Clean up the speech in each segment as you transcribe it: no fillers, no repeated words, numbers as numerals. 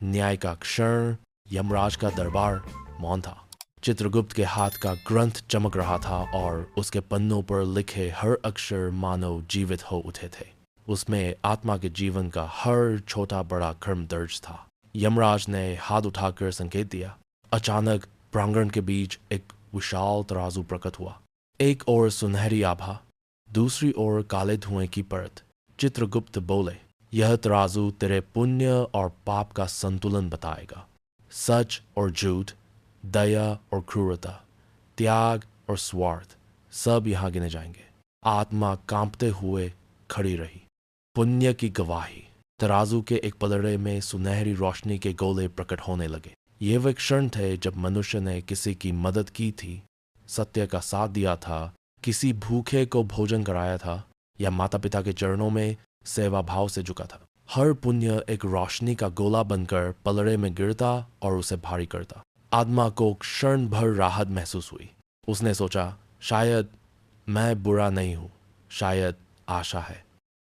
न्याय का क्षण, यमराज का दरबार मौन था। चित्रगुप्त के हाथ का ग्रंथ चमक रहा था और उसके पन्नों पर लिखे हर अक्षर मानो जीवित हो उठे थे। उसमें आत्मा के जीवन का हर छोटा बड़ा क्रम दर्ज था। यमराज ने हाथ उठाकर संकेत दिया। अचानक प्रांगण के बीच एक विशाल तराजू प्रकट हुआ। एक ओर सुनहरी आभा, दूसरी ओर काले धुएं की परत। चित्रगुप्त बोले, यह तराजू तेरे पुण्य और पाप का संतुलन बताएगा। सच और झूठ, दया और क्रूरता, त्याग और स्वार्थ, सब यहाँ गिने जाएंगे। आत्मा कांपते हुए खड़ी रही। पुण्य की गवाही। तराजू के एक पलड़े में सुनहरी रोशनी के गोले प्रकट होने लगे। ये वे क्षण थे जब मनुष्य ने किसी की मदद की थी, सत्य का साथ दिया था, किसी भूखे को भोजन कराया था या माता पिता के चरणों में सेवा भाव से झुका था। हर पुण्य एक रोशनी का गोला बनकर पलड़े में गिरता और उसे भारी करता। आत्मा को क्षण भर राहत महसूस हुई। उसने सोचा, शायद मैं बुरा नहीं हूं, शायद आशा है।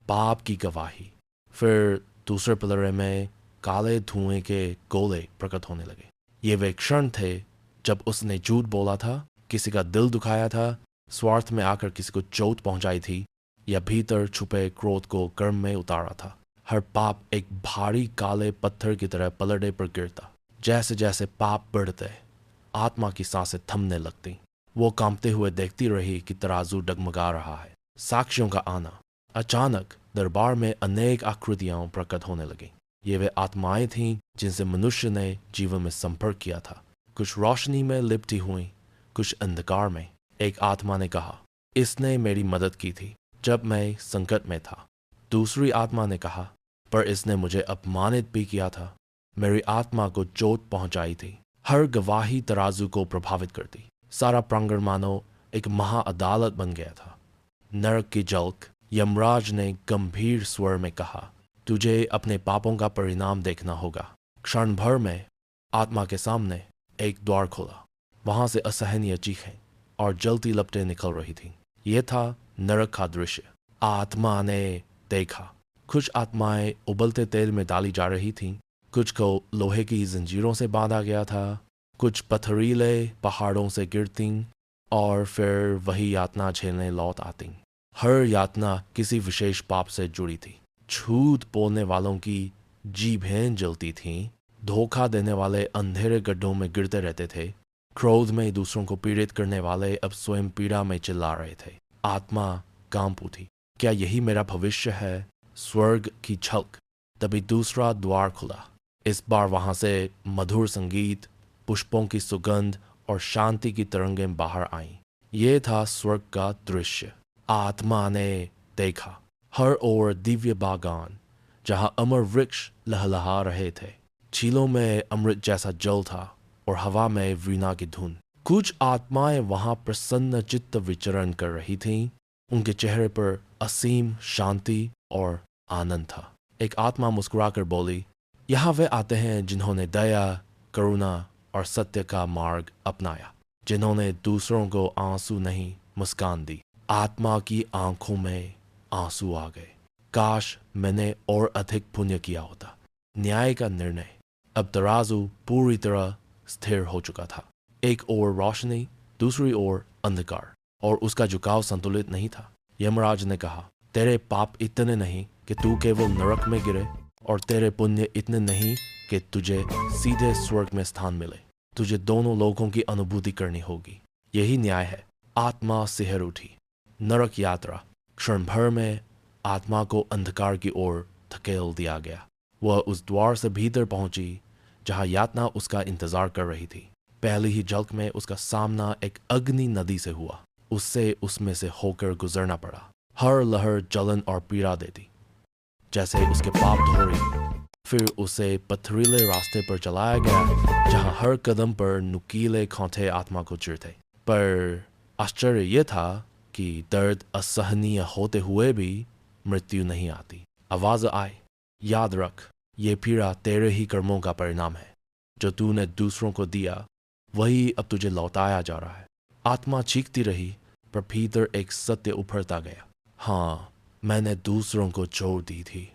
पाप की गवाही। फिर दूसरे पलड़े में काले धुएं के गोले प्रकट होने लगे। ये वे क्षण थे जब उसने झूठ बोला था, किसी का दिल दुखाया था, स्वार्थ में आकर किसी को चोट पहुंचाई थी या भीतर छुपे क्रोध को कर्म में उतारा था। हर पाप एक भारी काले पत्थर की तरह पलड़े पर गिरता। जैसे जैसे पाप बढ़ते, आत्मा की सांसें थमने लगती। वो कांपते हुए देखती रही कि तराजू डगमगा रहा है। साक्षियों का आना। अचानक दरबार में अनेक आकृतियां प्रकट होने लगीं। ये वे आत्माएं थीं जिनसे मनुष्य ने जीवन में संपर्क किया था। कुछ रोशनी में लिपटी हुई, कुछ अंधकार में। एक आत्मा ने कहा, इसने मेरी मदद की थी जब मैं संकट में था। दूसरी आत्मा ने कहा, पर इसने मुझे अपमानित भी किया था, मेरी आत्मा को चोट पहुंचाई थी। हर गवाही तराजू को प्रभावित करती। सारा प्रांगण मानो एक महा अदालत बन गया था। नरक की झलक। यमराज ने गंभीर स्वर में कहा, तुझे अपने पापों का परिणाम देखना होगा। क्षण भर में आत्मा के सामने एक द्वार खोला। वहां से असहनीय चीखें और जलती लपटें निकल रही थीं। यह था नरक का दृश्य। आत्मा ने देखा, कुछ आत्माएं उबलते तेल में डाली जा रही थीं, कुछ को लोहे की जंजीरों से बांधा गया था, कुछ पथरीले पहाड़ों से गिरती और फिर वही यातना झेलने लौट आती। हर यातना किसी विशेष पाप से जुड़ी थी। झूठ बोलने वालों की जीभें जलती थीं, धोखा देने वाले अंधेरे गड्ढों में गिरते रहते थे, क्रोध में दूसरों को पीड़ित करने वाले अब स्वयं पीड़ा में चिल्ला रहे थे। आत्मा कांप उठी। क्या यही मेरा भविष्य है? स्वर्ग की झलक। तभी दूसरा द्वार खुला। इस बार वहां से मधुर संगीत, पुष्पों की सुगंध और शांति की तरंगें बाहर आईं। ये था स्वर्ग का दृश्य। आत्मा ने देखा, हर ओर दिव्य बागान जहां अमर वृक्ष लहलहा रहे थे। झीलों में अमृत जैसा जल था और हवा में वीणा की धुन। कुछ आत्माएं वहां प्रसन्न चित्त विचरण कर रही थीं। उनके चेहरे पर असीम शांति और आनंद था। एक आत्मा मुस्कुराकर बोली, यहाँ वे आते हैं जिन्होंने दया, करुणा और सत्य का मार्ग अपनाया, जिन्होंने दूसरों को आंसू नहीं मुस्कान दी। आत्मा की आंखों में आंसू आ गए। काश मैंने और अधिक पुण्य किया होता। न्याय का निर्णय। अब तराजू पूरी तरह स्थिर हो चुका था। एक ओर रोशनी, दूसरी ओर अंधकार, और उसका झुकाव संतुलित नहीं था। यमराज ने कहा, तेरे पाप इतने नहीं कि तू केवल नरक में गिरे, और तेरे पुण्य इतने नहीं कि तुझे सीधे स्वर्ग में स्थान मिले। तुझे दोनों लोगों की अनुभूति करनी होगी। यही न्याय है। आत्मा सिहर उठी। नरक यात्रा। क्षण भर में आत्मा को अंधकार की ओर धकेल दिया गया। वह उस द्वार से भीतर पहुंची जहां यातना उसका इंतजार कर रही थी। पहली ही झलक में उसका सामना एक अग्नि नदी से हुआ। उससे उसमें से होकर गुजरना पड़ा। हर लहर जलन और पीड़ा देती, जैसे उसके पाप धो रही। फिर उसे पथरीले रास्ते पर चलाया गया जहां हर कदम पर नुकीले खोंटे आत्मा को चिरते। पर आश्चर्य यह था कि दर्द असहनीय होते हुए भी मृत्यु नहीं आती। आवाज आई, याद रख, ये पीड़ा तेरे ही कर्मों का परिणाम है। जो तूने दूसरों को दिया वही अब तुझे लौटाया जा रहा है। आत्मा चीखती रही, पर भीतर एक सत्य उभरता गया। हाँ, मैंने दूसरों को छोड़ दी थी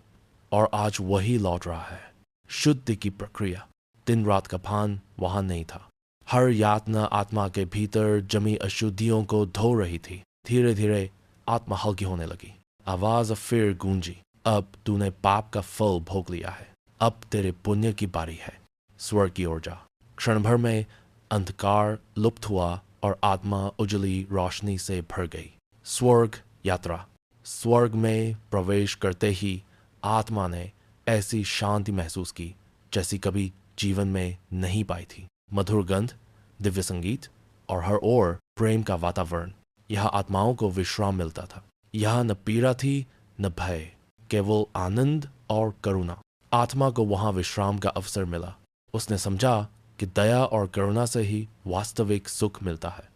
और आज वही लौट रहा है। शुद्धि की प्रक्रिया। दिन रात का भान वहां नहीं था। हर यातना आत्मा के भीतर जमी अशुद्धियों को धो रही थी। धीरे धीरे आत्मा हल्की होने लगी। आवाज फिर गूंजी, अब तूने पाप का फल भोग लिया है, अब तेरे पुण्य की बारी है। स्वर्ग की ओर जा। क्षण भर में अंधकार लुप्त हुआ और आत्मा उजली रोशनी से भर गई। स्वर्ग यात्रा। स्वर्ग में प्रवेश करते ही आत्मा ने ऐसी शांति महसूस की जैसी कभी जीवन में नहीं पाई थी। मधुर गंध, दिव्य संगीत और हर ओर प्रेम का वातावरण। यह आत्माओं को विश्राम मिलता था। यह न पीड़ा थी न भय, केवल आनंद और करुणा। आत्मा को वहां विश्राम का अवसर मिला। उसने समझा कि दया और करुणा से ही वास्तविक सुख मिलता है।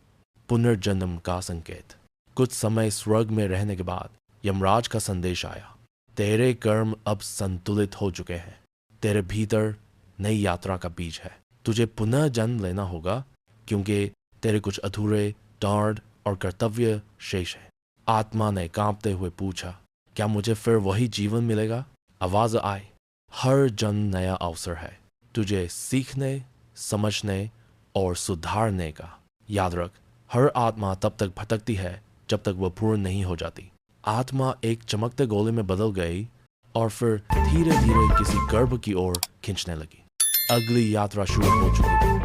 पुनर्जन्म का संकेत। कुछ समय स्वर्ग में रहने के बाद यमराज का संदेश आया। तेरे कर्म अब संतुलित हो चुके हैं। तेरे भीतर नई यात्रा का बीज है। तुझे पुनः जन्म लेना होगा क्योंकि तेरे कुछ अधूरे दौड़ और कर्तव्य शेष है। आत्मा ने कांपते हुए पूछा, क्या मुझे फिर वही जीवन मिलेगा? आवाज आई, हर जन्म नया अवसर है तुझे सीखने, समझने और सुधारने का। याद रख, हर आत्मा तब तक भटकती है जब तक वह पूर्ण नहीं हो जाती। आत्मा एक चमकते गोले में बदल गई और फिर धीरे धीरे किसी गर्भ की ओर खींचने लगी। अगली यात्रा शुरू हो चुकी थी।